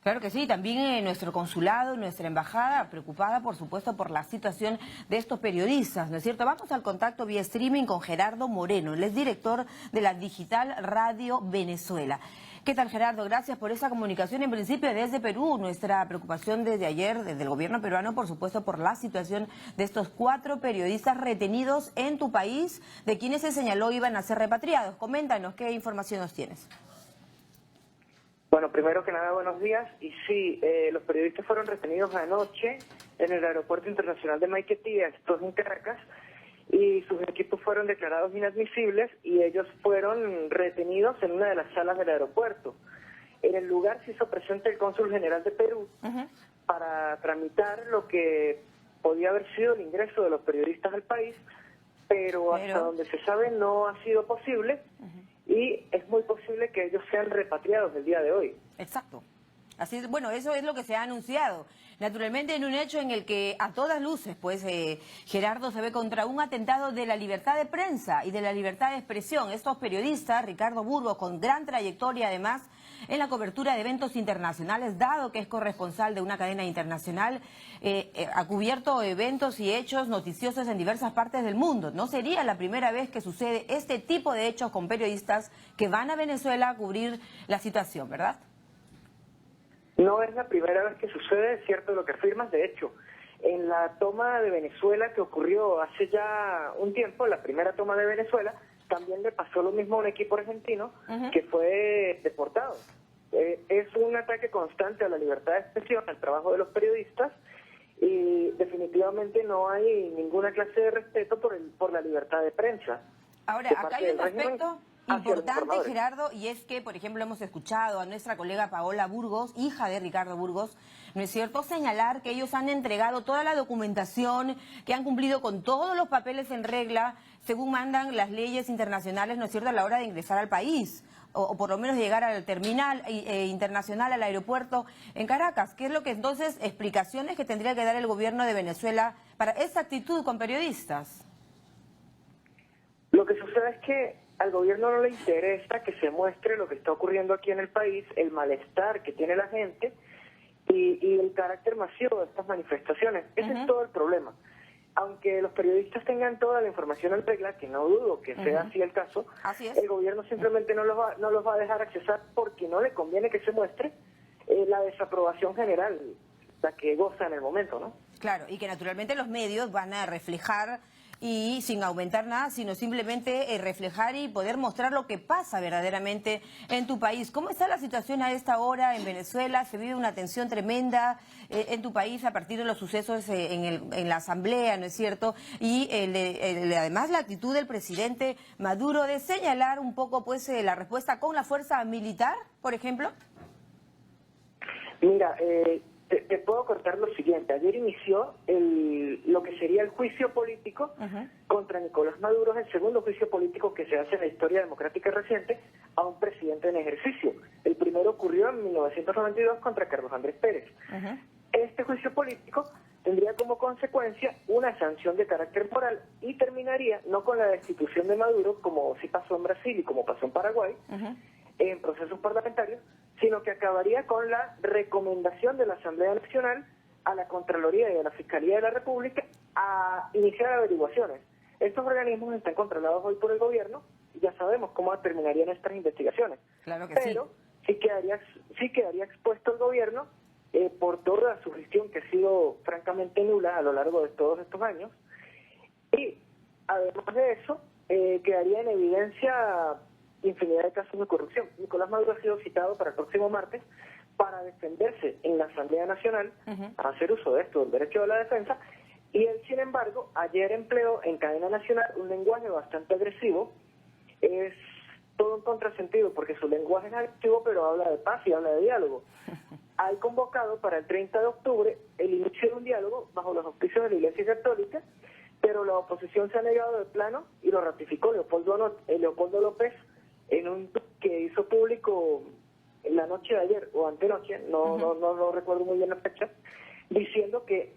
Claro que sí, también nuestro consulado, nuestra embajada, preocupada por supuesto por la situación de estos periodistas, ¿no es cierto? Vamos al contacto vía streaming con Gerardo Moreno, él es director de la Digital Radio Venezuela. ¿Qué tal, Gerardo? Gracias por esa comunicación en principio desde Perú. Nuestra preocupación desde ayer, desde el gobierno peruano, por supuesto, por la situación de estos 4 periodistas retenidos en tu país, de quienes se señaló iban a ser repatriados. Coméntanos, ¿qué información nos tienes? Bueno, primero que nada, buenos días. Y sí, los periodistas fueron retenidos anoche en el Aeropuerto Internacional de Maiquetía, esto es en Caracas, y sus equipos fueron declarados inadmisibles y ellos fueron retenidos en una de las salas del aeropuerto. En el lugar se hizo presente el cónsul general de Perú para tramitar lo que podía haber sido el ingreso de los periodistas al país, pero hasta donde se sabe no ha sido posible. Y es muy posible que ellos sean repatriados el día de hoy. Exacto. Así es, bueno, eso es lo que se ha anunciado. Naturalmente en un hecho en el que a todas luces, pues, Gerardo, se ve contra un atentado de la libertad de prensa y de la libertad de expresión. Estos periodistas, Ricardo Burgos, con gran trayectoria además en la cobertura de eventos internacionales, dado que es corresponsal de una cadena internacional, ha cubierto eventos y hechos noticiosos en diversas partes del mundo. No sería la primera vez que sucede este tipo de hechos con periodistas que van a Venezuela a cubrir la situación, ¿verdad? No es la primera vez que sucede, es cierto lo que afirmas. De hecho, en la toma de Venezuela que ocurrió hace ya un tiempo, la primera toma de Venezuela, también le pasó lo mismo a un equipo argentino que fue deportado. Es un ataque constante a la libertad de expresión, al trabajo de los periodistas, y definitivamente no hay ninguna clase de respeto por la libertad de prensa. Ahora, acá hay un aspecto importante, Gerardo, y es que, por ejemplo, hemos escuchado a nuestra colega Paola Burgos, hija de Ricardo Burgos, ¿no es cierto?, señalar que ellos han entregado toda la documentación, que han cumplido con todos los papeles en regla, según mandan las leyes internacionales, ¿no es cierto?, a la hora de ingresar al país, o por lo menos llegar al terminal internacional, al aeropuerto en Caracas. ¿Qué es lo que entonces, explicaciones que tendría que dar el gobierno de Venezuela para esa actitud con periodistas? Lo que sucede es que al gobierno no le interesa que se muestre lo que está ocurriendo aquí en el país, el malestar que tiene la gente y el carácter masivo de estas manifestaciones. Ese es todo el problema. Aunque los periodistas tengan toda la información en regla, que no dudo que sea así el caso, el gobierno simplemente no los va a dejar accesar porque no le conviene que se muestre la desaprobación general, la que goza en el momento, ¿no? Claro, y que naturalmente los medios van a reflejar, y sin aumentar nada, sino simplemente reflejar y poder mostrar lo que pasa verdaderamente en tu país. ¿Cómo está la situación a esta hora en Venezuela? ¿Se vive una tensión tremenda en tu país a partir de los sucesos en la asamblea, ¿no es cierto? Y además la actitud del presidente Maduro de señalar un poco pues la respuesta con la fuerza militar, por ejemplo. Mira, te puedo contar lo siguiente. Ayer inició lo que sería el juicio político contra Nicolás Maduro, el segundo juicio político que se hace en la historia democrática reciente a un presidente en ejercicio. El primero ocurrió en 1992 contra Carlos Andrés Pérez. Este juicio político tendría como consecuencia una sanción de carácter moral y terminaría no con la destitución de Maduro, como sí pasó en Brasil y como pasó en Paraguay, en procesos parlamentarios, sino que acabaría con la recomendación de la Asamblea Nacional a la Contraloría y a la Fiscalía de la República a iniciar averiguaciones. Estos organismos están controlados hoy por el gobierno y ya sabemos cómo terminarían estas investigaciones. Claro que pero sí quedaría expuesto el gobierno por toda su gestión, que ha sido francamente nula a lo largo de todos estos años. Y además de eso, quedaría en evidencia infinidad de casos de corrupción. Nicolás Maduro ha sido citado para el próximo martes para defenderse en la Asamblea Nacional, para hacer uso de esto, del derecho a la defensa, y él, sin embargo, ayer empleó en cadena nacional un lenguaje bastante agresivo. Es todo un contrasentido, porque su lenguaje es agresivo, pero habla de paz y habla de diálogo. Ha convocado para el 30 de octubre el inicio de un diálogo bajo los auspicios de la Iglesia Católica, pero la oposición se ha negado de plano y lo ratificó Leopoldo López en un tuit que hizo público en la noche de ayer o antenoche, no recuerdo muy bien la fecha, diciendo que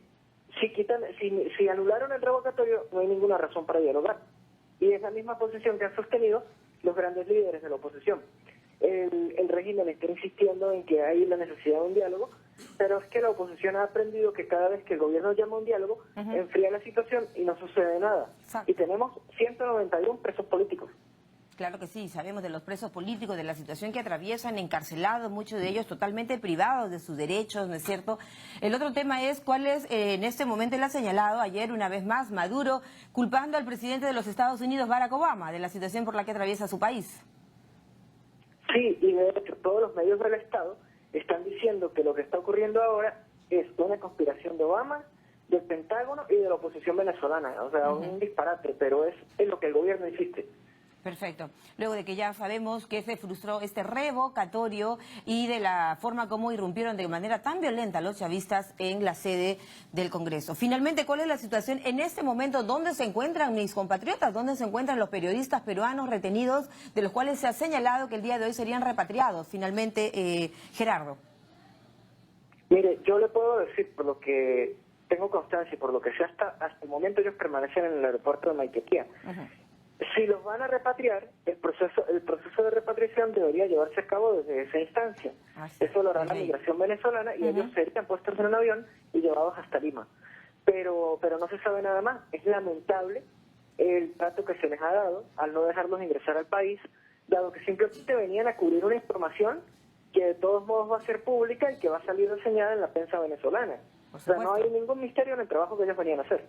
si anularon el revocatorio no hay ninguna razón para dialogar. Y es la misma posición que han sostenido los grandes líderes de la oposición. el régimen está insistiendo en que hay la necesidad de un diálogo, pero es que la oposición ha aprendido que cada vez que el gobierno llama a un diálogo, enfría la situación y no sucede nada. Exacto. Y tenemos 191 presos políticos. Claro que sí, sabemos de los presos políticos, de la situación que atraviesan, encarcelados, muchos de ellos totalmente privados de sus derechos, ¿no es cierto? El otro tema es cuál es, en este momento él ha señalado ayer una vez más Maduro, culpando al presidente de los Estados Unidos, Barack Obama, de la situación por la que atraviesa su país. Sí, y de hecho todos los medios del Estado están diciendo que lo que está ocurriendo ahora es una conspiración de Obama, del Pentágono y de la oposición venezolana. O sea, un disparate, pero es lo que el gobierno insiste. Perfecto. Luego de que ya sabemos que se frustró este revocatorio y de la forma como irrumpieron de manera tan violenta los chavistas en la sede del Congreso. Finalmente, ¿cuál es la situación en este momento? ¿Dónde se encuentran mis compatriotas? ¿Dónde se encuentran los periodistas peruanos retenidos, de los cuales se ha señalado que el día de hoy serían repatriados? Finalmente, Gerardo. Mire, yo le puedo decir, por lo que tengo constancia y por lo que sé hasta el momento, ellos permanecen en el aeropuerto de Maiquetía. Si los van a repatriar, el proceso de repatriación debería llevarse a cabo desde esa instancia. Eso lo hará la migración venezolana y ellos serían puestos en un avión y llevados hasta Lima. Pero no se sabe nada más. Es lamentable el trato que se les ha dado al no dejarlos ingresar al país, dado que simplemente venían a cubrir una información que de todos modos va a ser pública y que va a salir reseñada en la prensa venezolana. O sea, no hay ningún misterio en el trabajo que ellos venían a hacer.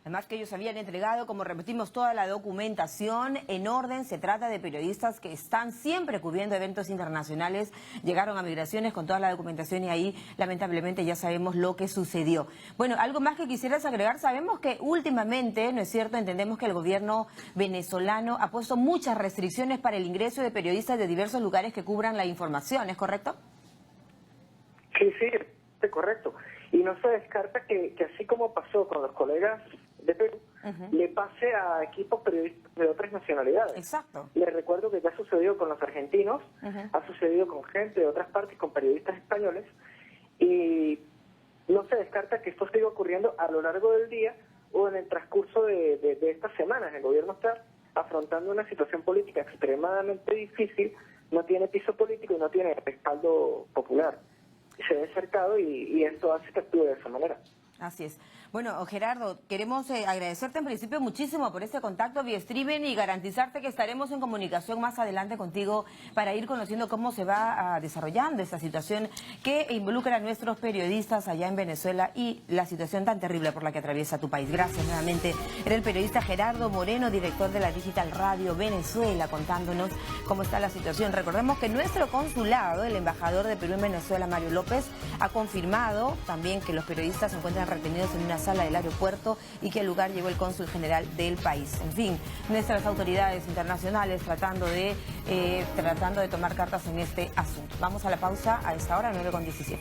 Además que ellos habían entregado, como repetimos, toda la documentación en orden. Se trata de periodistas que están siempre cubriendo eventos internacionales. Llegaron a migraciones con toda la documentación y ahí lamentablemente ya sabemos lo que sucedió. Bueno, algo más que quisieras agregar. Sabemos que últimamente, ¿no es cierto?, entendemos que el gobierno venezolano ha puesto muchas restricciones para el ingreso de periodistas de diversos lugares que cubran la información, ¿es correcto? Sí, es correcto. Y no se descarta que así como pasó con los colegas de Perú, le pase a equipos periodistas de otras nacionalidades. Exacto. Les recuerdo que ya sucedió con los argentinos, ha sucedido con gente de otras partes, con periodistas españoles, y no se descarta que esto siga ocurriendo a lo largo del día o en el transcurso de estas semanas. El gobierno está afrontando una situación política extremadamente difícil, no tiene piso político y no tiene respaldo popular. Se ve cercado y esto hace que actúe de esa manera. Así es. Bueno, Gerardo, queremos agradecerte en principio muchísimo por este contacto vía streaming y garantizarte que estaremos en comunicación más adelante contigo para ir conociendo cómo se va desarrollando esta situación que involucra a nuestros periodistas allá en Venezuela y la situación tan terrible por la que atraviesa tu país. Gracias nuevamente. Era el periodista Gerardo Moreno, director de la Digital Radio Venezuela, contándonos cómo está la situación. Recordemos que nuestro consulado, el embajador de Perú en Venezuela, Mario López, ha confirmado también que los periodistas se encuentran retenidos en una sala del aeropuerto y que al lugar llegó el cónsul general del país. En fin, nuestras autoridades internacionales tratando de tomar cartas en este asunto. Vamos a la pausa a esta hora, 9:17.